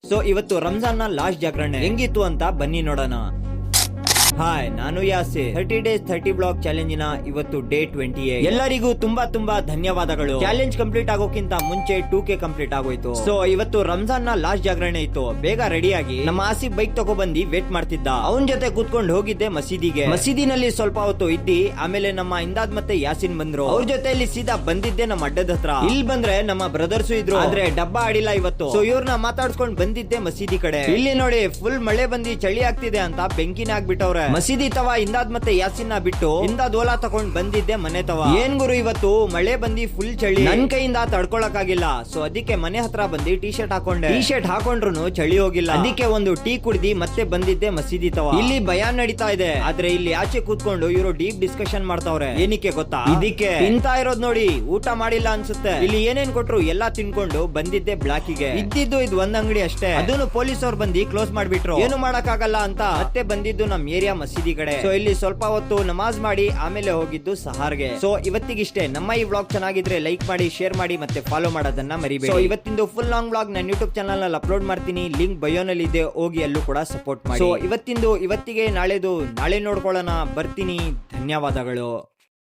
So ಇವತ್ತು ರಂಜಾನ್ ನ last ಜಾಗರಣೆ ಹೆಂಗಿತ್ತು ಅಂತ ಬನ್ನಿ ನೋಡೋಣ. ಹಾಯ್, ನಾನು ಯಾಸಿರ್. 30 days 30 ಬ್ಲಾಗ್ ಚಾಲೆಂಜಿನ ಇವತ್ತು ಡೇ 28. ಎಲ್ಲರಿಗೂ ತುಂಬಾ ಧನ್ಯವಾದಗಳು. ಚಾಲೆಂಜ್ ಕಂಪ್ಲೀಟ್ ಆಗೋಕ್ಕಿಂತ ಮುಂಚೆ 2K ಕಂಪ್ಲೀಟ್ ಆಗೋಯ್ತು. ಸೊ ಇವತ್ತು ರಂಜಾನ್ ನ ಲಾಸ್ಟ್ ಜಾಗರಣೆ ಇತ್ತು. ಬೇಗ ರೆಡಿ ಆಗಿ ನಮ್ಮ ಆಸಿಫ್ ಬೈಕ್ ತಗೊಬಂದಿ ವೇಟ್ ಮಾಡ್ತಿದ್ದ. ಅವನ್ ಜೊತೆ ಕೂತ್ಕೊಂಡು ಹೋಗಿದ್ದೆ ಮಸೀದಿಗೆ. ಮಸೀದಿನಲ್ಲಿ ಸ್ವಲ್ಪ ಹೊತ್ತು ಇದ್ದಿ ಆಮೇಲೆ ನಮ್ಮ ಇಂದಾದ್ ಮತ್ತೆ ಯಾಸಿನ್ ಬಂದ್ರು. ಅವ್ರ ಜೊತೆಯಲ್ಲಿ ಸೀದಾ ಬಂದಿದ್ದೆ ನಮ್ಮ ಅಡ್ಡದ ಹತ್ರ. ಇಲ್ಲಿ ಬಂದ್ರೆ ನಮ್ಮ ಬ್ರದರ್ಸ್ ಇದ್ರು, ಆದ್ರೆ ಡಬ್ಬ ಆಡಿಲ್ಲ ಇವತ್ತು. ಸೊ ಇವ್ರನ್ನ ಮಾತಾಡ್ಸ್ಕೊಂಡ್ ಬಂದಿದ್ದೆ ಮಸೀದಿ ಕಡೆ. ಇಲ್ಲಿ ನೋಡಿ ಫುಲ್ ಮಳೆ ಬಂದಿ ಚಳಿ ಆಗ್ತಿದೆ ಅಂತ ಬೆಂಕಿನ ಆಗ್ಬಿಟ್ಟವ್ರೆ. ಮಸೀದಿ ತವ ಇಂದಾದ್ ಮತ್ತೆ ಯಾಸಿನ್ನ ಬಿಟ್ಟು ಇಂದಾದ್ ಓಲಾ ತಗೊಂಡ್ ಬಂದಿದ್ದೆ ಮನೆ ತವ. ಏನ್ ಗುರು ಇವತ್ತು ಮಳೆ ಬಂದಿ ಫುಲ್ ಚಳಿ, ನನ್ ಕೈಯಿಂದ ತಡ್ಕೊಳಕ್ ಆಗಿಲ್ಲ. ಸೊ ಅದಕ್ಕೆ ಮನೆ ಹತ್ರ ಬಂದಿ ಟಿ ಶರ್ಟ್ ಹಾಕೊಂಡೆ. ಟಿ ಶರ್ಟ್ ಹಾಕೊಂಡ್ರು ಚಳಿ ಹೋಗಿಲ್ಲ. ಅದಕ್ಕೆ ಒಂದು ಟೀ ಕುಡ್ದಿ ಮತ್ತೆ ಬಂದಿದ್ದೆ ಮಸೀದಿ ತವ. ಇಲ್ಲಿ ಬಯಾನ್ ನಡೀತಾ ಇದೆ, ಆದ್ರೆ ಇಲ್ಲಿ ಆಚೆ ಕೂತ್ಕೊಂಡು ಇವರು ಡೀಪ್ ಡಿಸ್ಕಷನ್ ಮಾಡ್ತಾವ್ರೆ. ಏನಕ್ಕೆ ಗೊತ್ತಾ? ಇದಕ್ಕೆ ತಿಂತಾ ಇರೋದ್ ನೋಡಿ ಊಟ ಮಾಡಿಲ್ಲ ಅನ್ಸುತ್ತೆ. ಇಲ್ಲಿ ಏನೇನ್ ಕೊಟ್ರು ಎಲ್ಲಾ ತಿನ್ಕೊಂಡು ಬಂದಿದ್ದೆ ಬ್ಲಾಕಿಗೆ. ಇದ್ದಿದ್ದು ಇದು ಒಂದ್ ಅಂಗಡಿ ಅಷ್ಟೇ, ಅದನ್ನು ಪೊಲೀಸ್ ಅವ್ರು ಬಂದಿ ಕ್ಲೋಸ್ ಮಾಡ್ಬಿಟ್ರು. ಏನು ಮಾಡಕ್ ಆಗಲ್ಲ ಅಂತ ಮತ್ತೆ ಬಂದಿದ್ದು ನಮ್ ಏರಿಯಾ ಮಸೀದಿ ಕಡೆ. ಸೊ ಇಲ್ಲಿ ಸ್ವಲ್ಪ ಹೊತ್ತು ನಮಾಜ್ ಮಾಡಿ ಆಮೇಲೆ ಹೋಗಿದ್ದು ಸಹಾರ್ಗೆ. ಸೊ ಇವತ್ತಿಗಿಷ್ಟೇ. ನಮ್ಮ ಈ ವ್ಲಾಗ್ ಚೆನ್ನಾಗಿದ್ರೆ ಲೈಕ್ ಮಾಡಿ, ಶೇರ್ ಮಾಡಿ ಮತ್ತೆ ಫಾಲೋ ಮಾಡೋದನ್ನ ಮರಿಬೇಡಿ. ಸೊ ಇವತ್ತಿಂದು ಫುಲ್ ಲಾಂಗ್ ವ್ಲಾಗ್ ನಾನು ಯೂಟ್ಯೂಬ್ ಚಾನಲ್ ನಲ್ಲಿ ಅಪ್ಲೋಡ್ ಮಾಡ್ತೀನಿ. ಲಿಂಕ್ ಬಯೋನಲ್ಲಿ ಇದೆ, ಹೋಗಿ ಅಲ್ಲೂ ಕೂಡ ಸಪೋರ್ಟ್ ಮಾಡಿ. ಸೊ ಇವತ್ತಿಗೆ ನಾಳೆ ನೋಡ್ಕೊಳ್ಳೋಣ. ಬರ್ತೀನಿ. ಧನ್ಯವಾದಗಳು.